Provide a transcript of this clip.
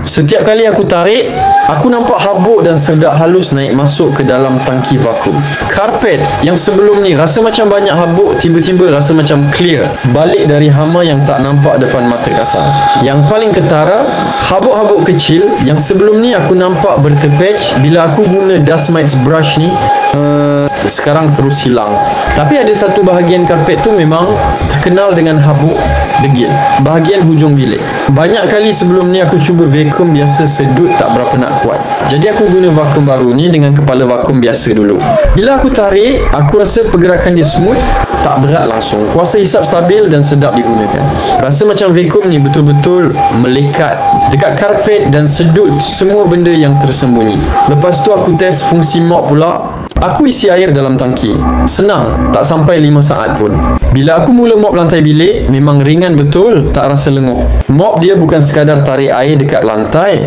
Setiap kali aku tarik, aku nampak habuk dan sedak halus naik masuk ke dalam tangki vakum. Karpet yang sebelum ni rasa macam banyak habuk, tiba-tiba rasa macam clear, balik dari hama yang tak nampak depan mata kasar. Yang paling ketara, habuk-habuk kecil yang sebelum ni aku nampak bertepej, bila aku guna dust mites brush ni, sekarang terus hilang. Tapi ada satu bahagian karpet tu memang terkenal dengan habuk degil, bahagian hujung bilik. Banyak kali sebelum ni aku cuba vacuum biasa sedut tak berapa nak kuat. Jadi aku guna vacuum baru ni dengan kepala vacuum biasa dulu. Bila aku tarik, aku rasa pergerakan dia smooth, tak berat langsung. Kuasa hisap stabil dan sedap digunakan. Rasa macam vacuum ni betul-betul melekat dekat karpet dan sedut semua benda yang tersembunyi. Lepas tu aku test fungsi mop pula. Aku isi air dalam tangki. Senang, tak sampai 5 saat pun. Bila aku mula mop lantai bilik, memang ringan betul, tak rasa lenguh. Mop dia bukan sekadar tarik air dekat lantai,